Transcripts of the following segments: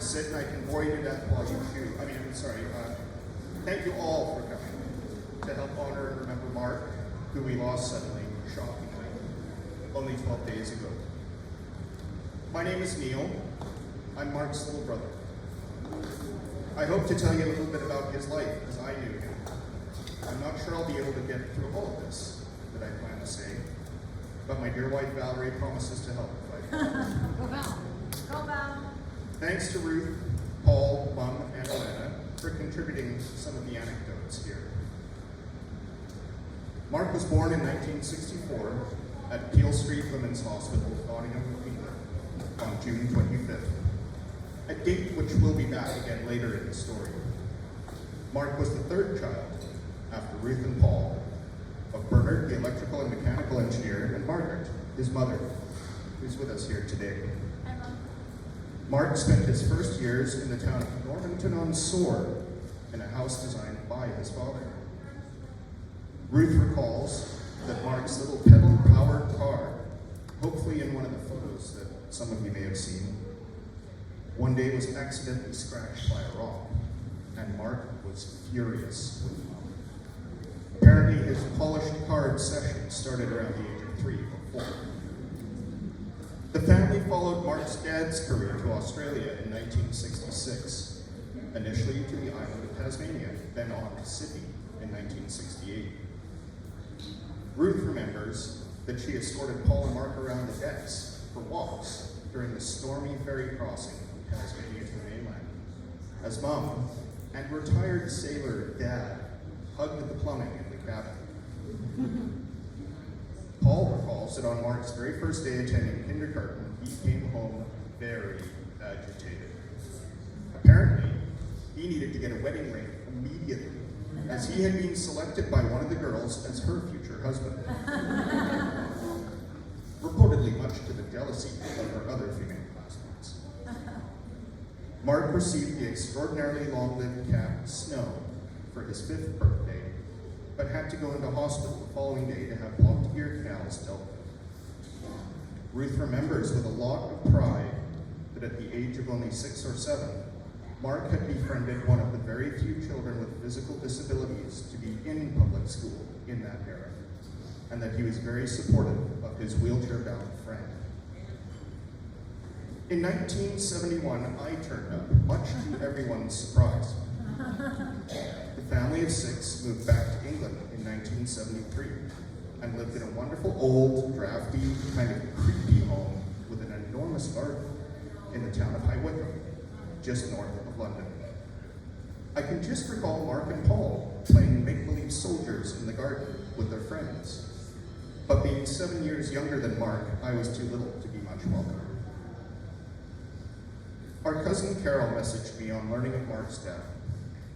sit and I can bore you to death while you chew. Thank you all for coming to help honor and remember Mark, who we lost suddenly, shockingly, only 12 days ago. My name is Neal. I'm Mark's little brother. I hope to tell you a little bit about his life as I knew him. I'm not sure I'll be able to get through all of this that I plan to say, but my dear wife Valerie promises to help if I can. Go Val. Go Val. Thanks to Ruth, Paul, Mum, and Elena for contributing some of the anecdotes here. Mark was born in 1964 at Peel Street Women's Hospital, Nottingham, England, on June 25th, a date which will be back again later in the story. Mark was the third child, after Ruth and Paul, of Bernard, the electrical and mechanical engineer, and Margaret, his mother, who's with us here today. Hi, Mom. Mark spent his first years in the town of Normanton-on-Soar in a house designed by his father. Ruth recalls that Mark's little pedal-powered car, hopefully in one of the photos that some of you may have seen, one day was accidentally scratched by a rock, and Mark was furious with Mom. Apparently his polished car obsession started around the age of 3 or 4. The family followed Mark's dad's career to Australia in 1966, initially to the island of Tasmania, then on to Sydney in 1968. Ruth remembers that she escorted Paul and Mark around the decks for walks during the stormy ferry crossing from Tasmania to the mainland, as Mom and retired sailor Dad hugged the plumbing in the cabin. Paul recalls that on Mark's very first day attending kindergarten, he came home very agitated. Apparently, he needed to get a wedding ring immediately, as he had been selected by one of the girls as her future husband. Reportedly much to the jealousy of her other female classmates. Mark received the extraordinarily long-lived cat, Snow, for his 5th birthday, but had to go into hospital the following day to have blocked ear canals dealt with. Ruth remembers with a lot of pride that at the age of only 6 or 7, Mark had befriended one of the very few children with physical disabilities to be in public school in that era, and that he was very supportive of his wheelchair-bound friend. In 1971, I turned up, much to everyone's surprise. The family of 6 moved back to England in 1973 and lived in a wonderful old, drafty, kind of creepy home with an enormous garden in the town of High Wycombe, just north of London. I can just recall Mark and Paul playing make-believe soldiers in the garden with their friends. But being 7 years younger than Mark, I was too little to be much welcome. Our cousin Carol messaged me on learning of Mark's death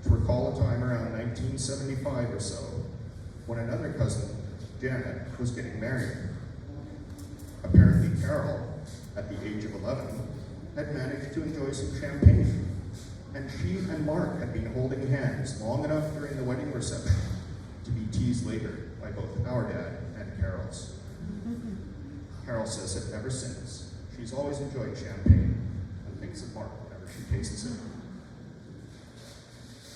to recall a time around 1975 or so when another cousin, Janet, was getting married. Apparently Carol, at the age of 11, had managed to enjoy some champagne, and she and Mark had been holding hands long enough during the wedding reception to be teased later by both our dad and Carol's. Carol says that ever since, she's always enjoyed champagne and thinks of Mark whenever she tastes it.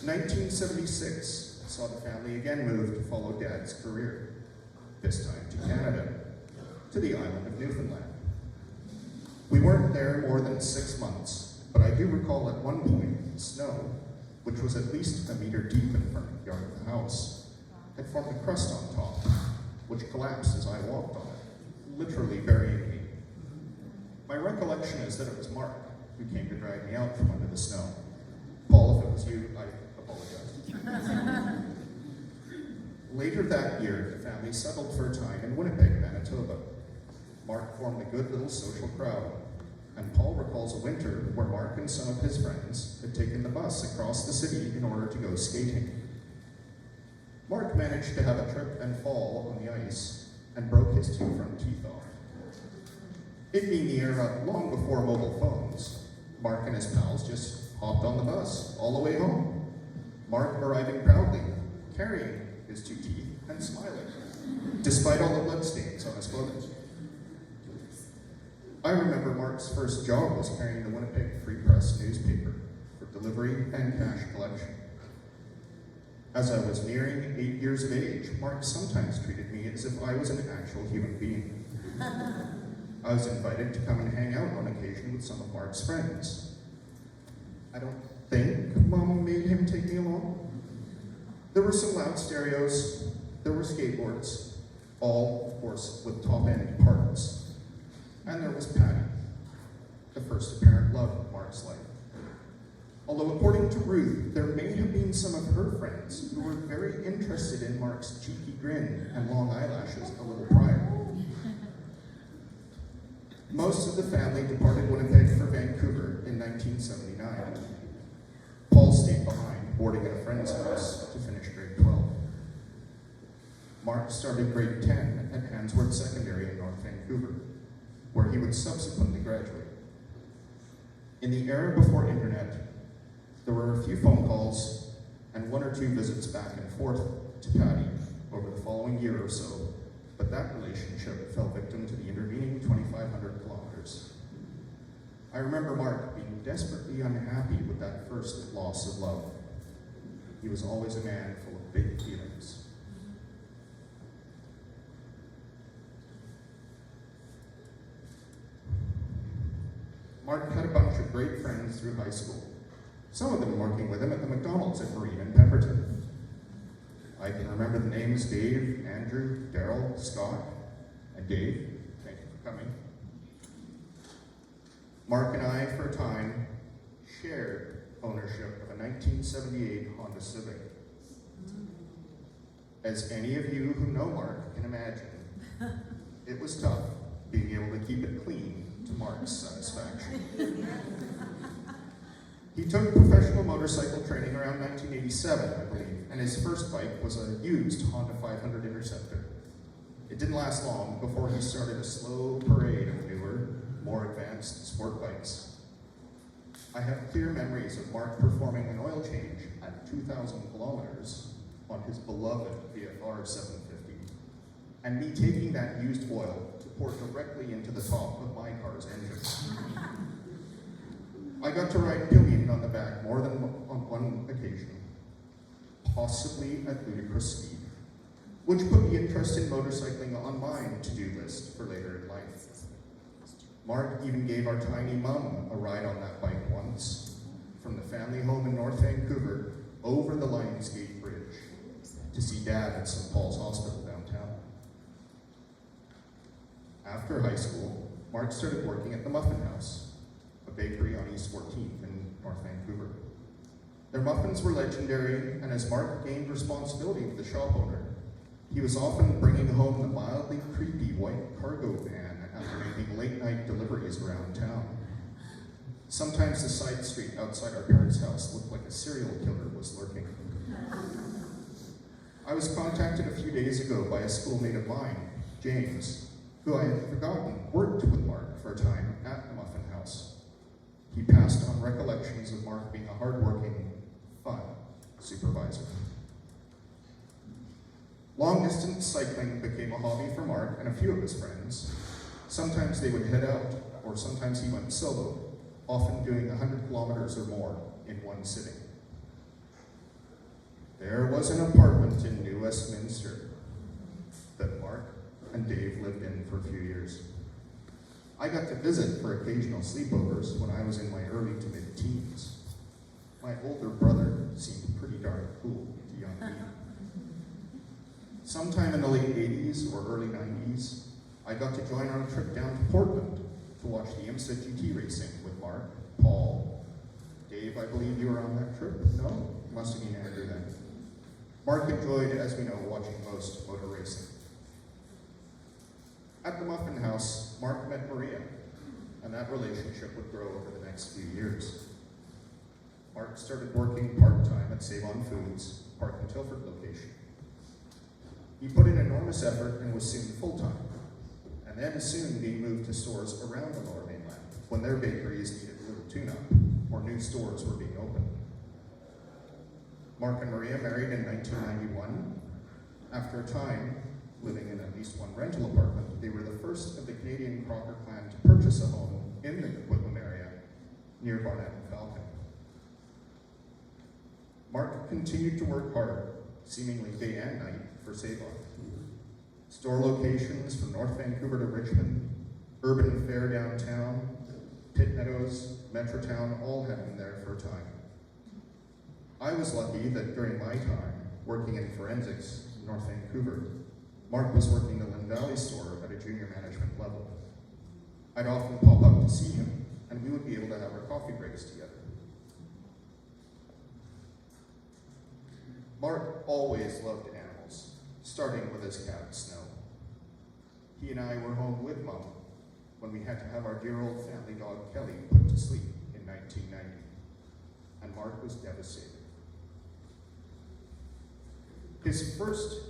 1976 saw the family again move to follow Dad's career, this time to Canada, to the island of Newfoundland. We weren't there more than 6 months, but I do recall at one point, snow, which was at least a meter deep in the front yard of the house, had formed a crust on top, which collapsed as I walked on it, literally burying me. My recollection is that it was Mark who came to drag me out from under the snow. Paul, if it was you, I apologize. Later that year, the family settled for a time in Winnipeg, Manitoba. Mark formed a good little social crowd, and Paul recalls a winter where Mark and some of his friends had taken the bus across the city in order to go skating. Mark managed to have a trip and fall on the ice and broke his 2 front teeth off. It being the era long before mobile phones, Mark and his pals just hopped on the bus all the way home. Mark arriving proudly, carrying his 2 teeth and smiling, despite all the bloodstains on his clothing. I remember Mark's first job was carrying the Winnipeg Free Press newspaper, and cash collection. As I was nearing 8 years of age, Mark sometimes treated me as if I was an actual human being. I was invited to come and hang out on occasion with some of Mark's friends. I don't think Mom made him take me along. There were some loud stereos, there were skateboards, all, of course, with top-end parts. And there was Patty, the first apparent love of Mark's life. Although according to Ruth, there may have been some of her friends who were very interested in Mark's cheeky grin and long eyelashes a little prior. Most of the family departed Winnipeg for Vancouver in 1979. Paul stayed behind, boarding at a friend's house to finish grade 12. Mark started grade 10 at Handsworth Secondary in North Vancouver, where he would subsequently graduate. In the era before internet, there were a few phone calls and 1 or 2 visits back and forth to Patty over the following year or so, but that relationship fell victim to the intervening 2,500 kilometers. I remember Mark being desperately unhappy with that first loss of love. He was always a man full of big feelings. Mark had a bunch of great friends through high school, some of them working with him at the McDonald's at Marine and Pemberton. I can remember the names Dave, Andrew, Daryl, Scott, and Dave. Thank you for coming. Mark and I, for a time, shared ownership of a 1978 Honda Civic. As any of you who know Mark can imagine, it was tough being able to keep it clean to Mark's satisfaction. He took professional motorcycle training around 1987, I believe, and his first bike was a used Honda 500 Interceptor. It didn't last long before he started a slow parade of newer, more advanced sport bikes. I have clear memories of Mark performing an oil change at 2,000 kilometers on his beloved VFR 750, and me taking that used oil to pour directly into the top of my car's engine. I got to ride pillion on the back more than on one occasion, possibly at ludicrous speed, which put the interest in motorcycling on my to-do list for later in life. Mark even gave our tiny mum a ride on that bike once, from the family home in North Vancouver over the Lionsgate Bridge to see Dad at St. Paul's Hospital downtown. After high school, Mark started working at the Muffin House, a bakery on East 14th in North Vancouver. Their muffins were legendary, and as Mark gained responsibility with the shop owner, he was often bringing home the mildly creepy white cargo van after making late-night deliveries around town. Sometimes the side street outside our parents' house looked like a serial killer was lurking. I was contacted a few days ago by a schoolmate of mine, James, who I had forgotten worked with Mark for a time at the Muffin House. He passed on recollections of Mark being a hardworking, fun supervisor. Long-distance cycling became a hobby for Mark and a few of his friends. Sometimes they would head out, or sometimes he went solo, often doing 100 kilometers or more in one sitting. There was an apartment in New Westminster that Mark and Dave lived in for a few years. I got to visit for occasional sleepovers when I was in my early to mid-teens. My older brother seemed pretty darn cool to young me. Sometime in the late 80s or early 90s, I got to join on a trip down to Portland to watch the IMSA GT racing with Mark, Paul, Dave. I believe you were on that trip? No? Must have been Andrew then. Mark enjoyed, as we know, watching most motor racing. At the Muffin House, Mark met Maria, and that relationship would grow over the next few years. Mark started working part-time at Save On Foods, Park and Tilford location. He put in enormous effort and was soon full-time, and then soon being moved to stores around the Lower Mainland when their bakeries needed a little tune-up or new stores were being opened. Mark and Maria married in 1991. After a time, living in at least one rental apartment, they were the first of the Canadian Crocker clan to purchase a home in the Coquitlam area near Barnett and Falcon. Mark continued to work hard, seemingly day and night, for Save-On. Store locations from North Vancouver to Richmond, Urban Fair downtown, Pitt Meadows, Metrotown, all had him there for a time. I was lucky that during my time working in forensics in North Vancouver, Mark was working the Lynn Valley store at a junior management level. I'd often pop up to see him, and we would be able to have our coffee breaks together. Mark always loved animals, starting with his cat, Snow. He and I were home with Mom when we had to have our dear old family dog, Kelly, put to sleep in 1990, and Mark was devastated. His first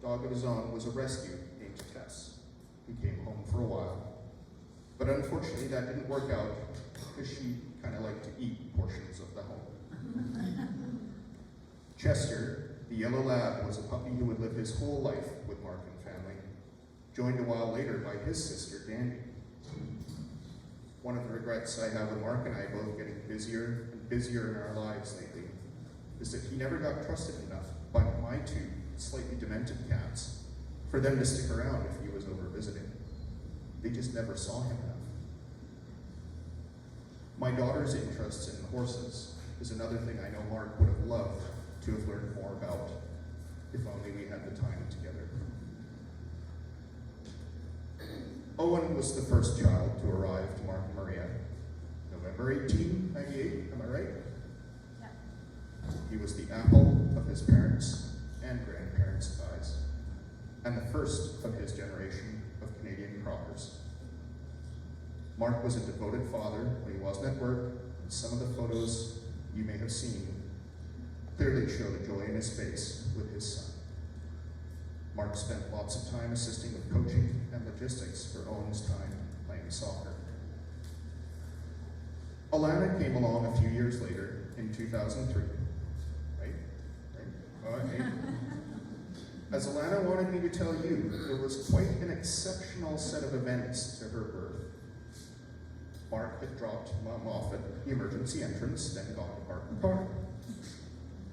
dog of his own was a rescue named Tess, who came home for a while. But unfortunately, that didn't work out because she kind of liked to eat portions of the home. Chester, the yellow lab, was a puppy who would live his whole life with Mark and family, joined a while later by his sister, Dandy. One of the regrets I have with Mark and I both getting busier and busier in our lives lately is that he never got trusted enough by my two slightly demented cats for them to stick around if he was over visiting. They just never saw him enough. My daughter's interest in horses is another thing I know Mark would have loved to have learned more about, if only we had the time together. Owen was the first child to arrive to Mark and Maria, November 1898, am I right? Yeah. He was the apple of his parents' and grandparents' eyes, and the first of his generation of Canadian Crockers. Mark was a devoted father when he wasn't at work, and some of the photos you may have seen clearly show the joy in his face with his son. Mark spent lots of time assisting with coaching and logistics for Owen's time playing soccer. Alana came along a few years later in 2003, right? Okay. As Alana wanted me to tell you, there was quite an exceptional set of events to her birth. Mark had dropped Mom off at the emergency entrance, then gone to park the car.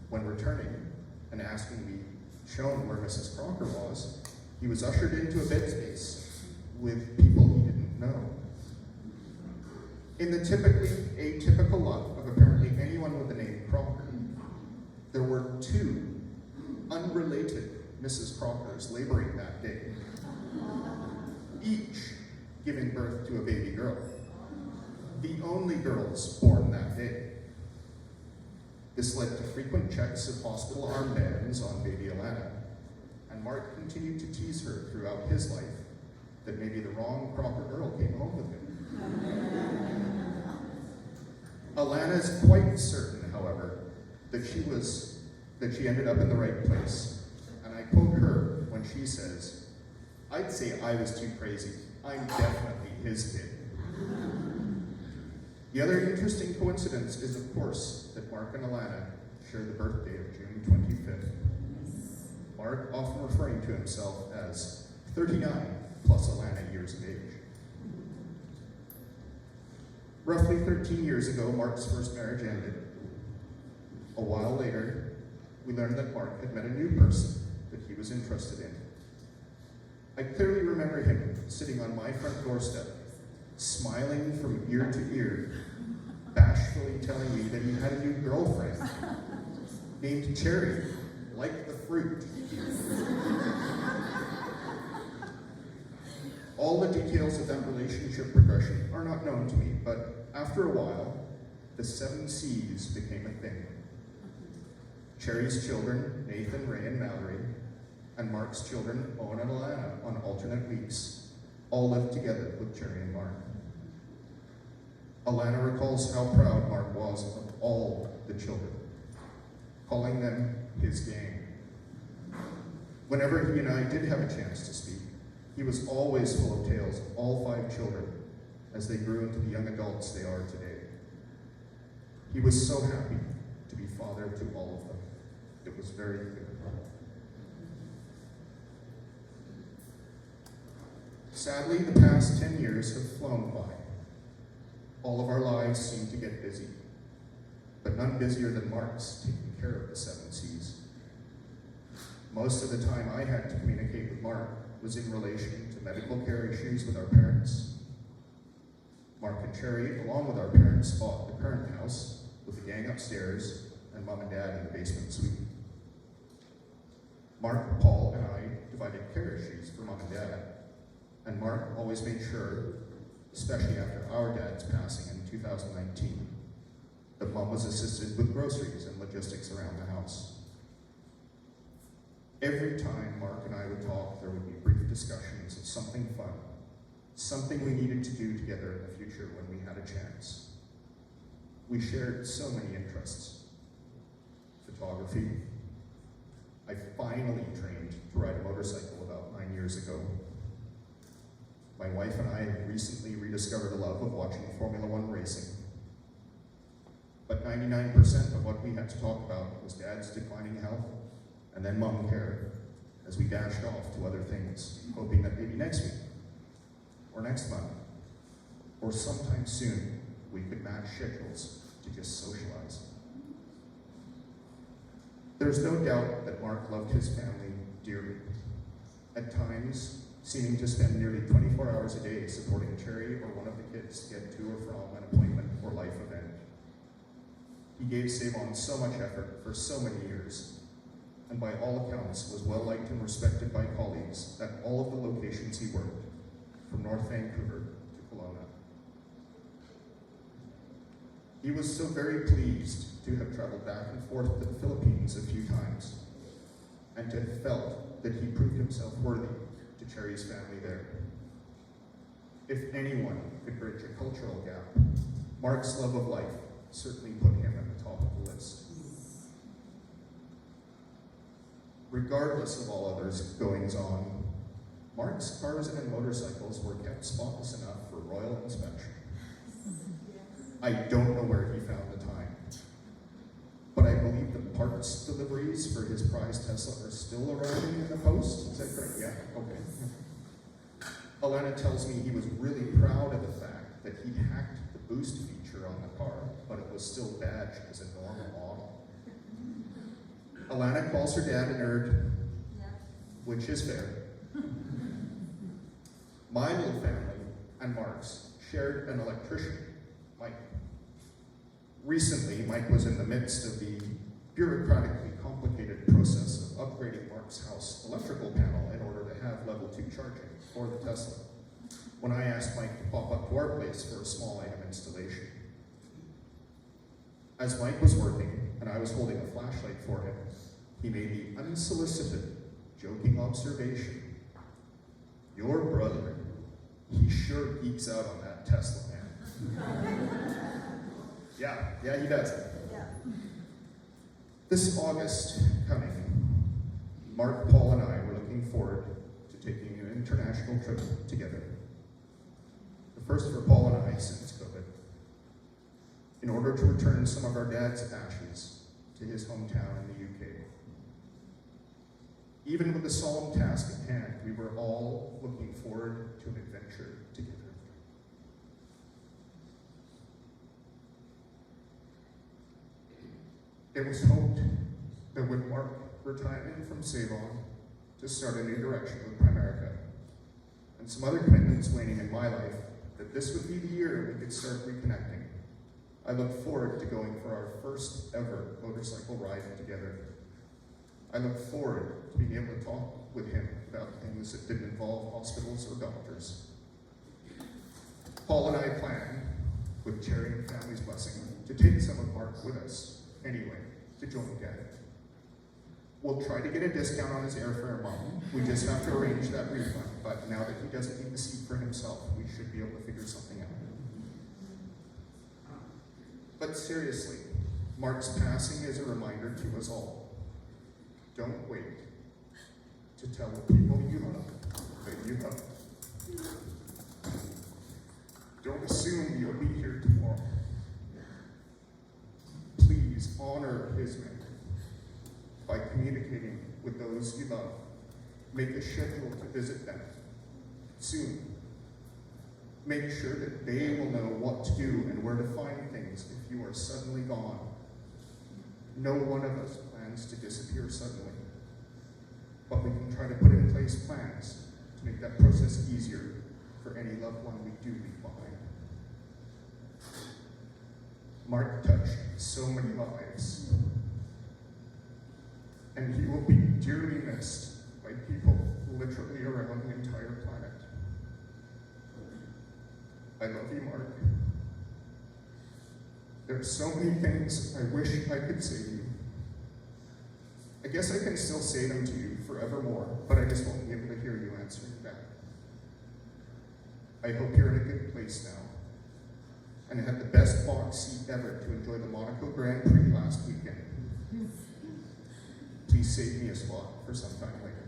When returning and asking to be shown where Mrs. Crocker was, he was ushered into a bed space with people he didn't know. In the typically atypical luck of apparently anyone with the name Crocker, there were two unrelated Mrs. Crockers laboring that day, each giving birth to a baby girl, the only girls born that day. This led to frequent checks of hospital armbands on baby Alana, and Mark continued to tease her throughout his life that maybe the wrong Crocker girl came home with him. Alana is quite certain, however, that she ended up in the right place, and I quote her when she says, "I'd say I was too crazy. I'm definitely his kid." The other interesting coincidence is, of course, that Mark and Alana share the birthday of June 25th. Mark often referring to himself as 39 plus Alana years of age. Roughly 13 years ago, Mark's first marriage ended. A while later, we learned that Mark had met a new person that he was interested in. I clearly remember him sitting on my front doorstep, smiling from ear to ear, bashfully telling me that he had a new girlfriend named Cherry, like the fruit. All the details of that relationship progression are not known to me, but after a while, the 7 C's became a thing. Cherry's children, Nathan, Ray, and Valerie, and Mark's children, Owen and Alana, on alternate weeks, all lived together with Cherry and Mark. Alana recalls how proud Mark was of all the children, calling them his gang. Whenever he and I did have a chance to speak, he was always full of tales of all 5 children as they grew into the young adults they are today. He was so happy to be father to all of them. It was very clear. Sadly, the past 10 years have flown by. All of our lives seem to get busy, but none busier than Mark's taking care of the 7 C's. Most of the time I had to communicate with Mark was in relation to medical care issues with our parents. Mark and Cherry, along with our parents, bought the current house with the gang upstairs and Mom and Dad in the basement suite. Mark, Paul, and I divided care issues for Mom and Dad, and Mark always made sure, especially after our dad's passing in 2019, that Mom was assisted with groceries and logistics around the house. Every time Mark and I would talk, there would be brief discussions of something fun, something we needed to do together in the future when we had a chance. We shared so many interests. Photography. I finally trained to ride a motorcycle about 9 years ago. My wife and I have recently rediscovered a love of watching Formula One racing. But 99% of what we had to talk about was Dad's declining health, and then Mom care, as we dashed off to other things, hoping that maybe next week, or next month, or sometime soon, we could match schedules to just socialize. There's no doubt that Mark loved his family dearly, at times seeming to spend nearly 24 hours a day supporting Cherry or one of the kids to get to or from an appointment or life event. He gave Save-On so much effort for so many years, and by all accounts was well liked and respected by colleagues at all of the locations he worked, from North Vancouver to Kelowna. He was so very pleased to have traveled back and forth to the Philippines a few times, and to have felt that he proved himself worthy to Cherry's family there. If anyone could bridge a cultural gap, Mark's love of life certainly put him at the top of the list. Regardless of all others' goings-on, Mark's cars and motorcycles were kept spotless enough for royal inspection. I don't know where he found the time, but I believe the parts deliveries for his prized Tesla are still arriving in the post. Is that correct? Yeah, okay. Alana tells me he was really proud of the fact that he hacked the boost feature on the car, but it was still badged as a normal model. Alana calls her dad a nerd, which is fair. My little family and Mark's shared an electrician, Mike. Recently, Mike was in the midst of the bureaucratically complicated process of upgrading Mark's house electrical panel in order to have level 2 charging for the Tesla, when I asked Mike to pop up to our place for a small item installation. As Mike was working, and I was holding a flashlight for him, he made the unsolicited, joking observation, "Your brother, he sure geeks out on that Tesla, man." Yeah, he does. Yeah. This August coming, Mark, Paul, and I were looking forward to taking an international trip together. The first for Paul and I since COVID, in order to return some of our dad's ashes to his hometown in the UK. Even with the solemn task at hand, we were all looking forward to an adventure together. It was hoped that with Mark retiring from Save-On to start a new direction with Primerica, and some other commitments waning in my life, that this would be the year we could start reconnecting. I look forward to going for our first ever motorcycle ride together. I look forward to being able to talk with him about things that didn't involve hospitals or doctors. Paul and I plan, with Cherry and family's blessing, to take some of Mark with us anyway, to join Dad. We'll try to get a discount on his airfare, Mom. We just have to arrange that refund, but now that he doesn't need the seat for himself, we should be able to figure something out. But seriously, Mark's passing is a reminder to us all. Don't wait to tell the people you love that you love. Don't assume you'll be here tomorrow. Please honor his memory by communicating with those you love. Make a schedule to visit them soon. Make sure that they will know what to do and where to find things if you are suddenly gone. No one of us plans to disappear suddenly, but we can try to put in place plans to make that process easier for any loved one we do leave behind. Mark touched so many lives, and he will be dearly missed by people literally around the entire planet. I love you, Mark. There are so many things I wish I could say to you. I guess I can still say them to you forevermore, but I just won't be able to hear you answering back. I hope you're in a good place now, and had the best box seat ever to enjoy the Monaco Grand Prix last weekend. Please save me a spot for some time later.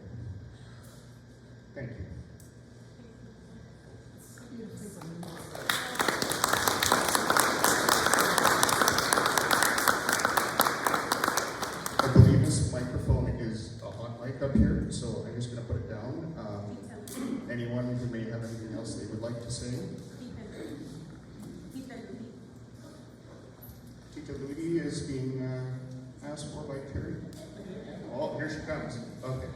Thank you. I believe this microphone is a hot mic up here, so I'm just going to put it down. Anyone who may have anything else they would like to say? Tita Ludi is being asked for by Terry. Oh, here she comes. Okay.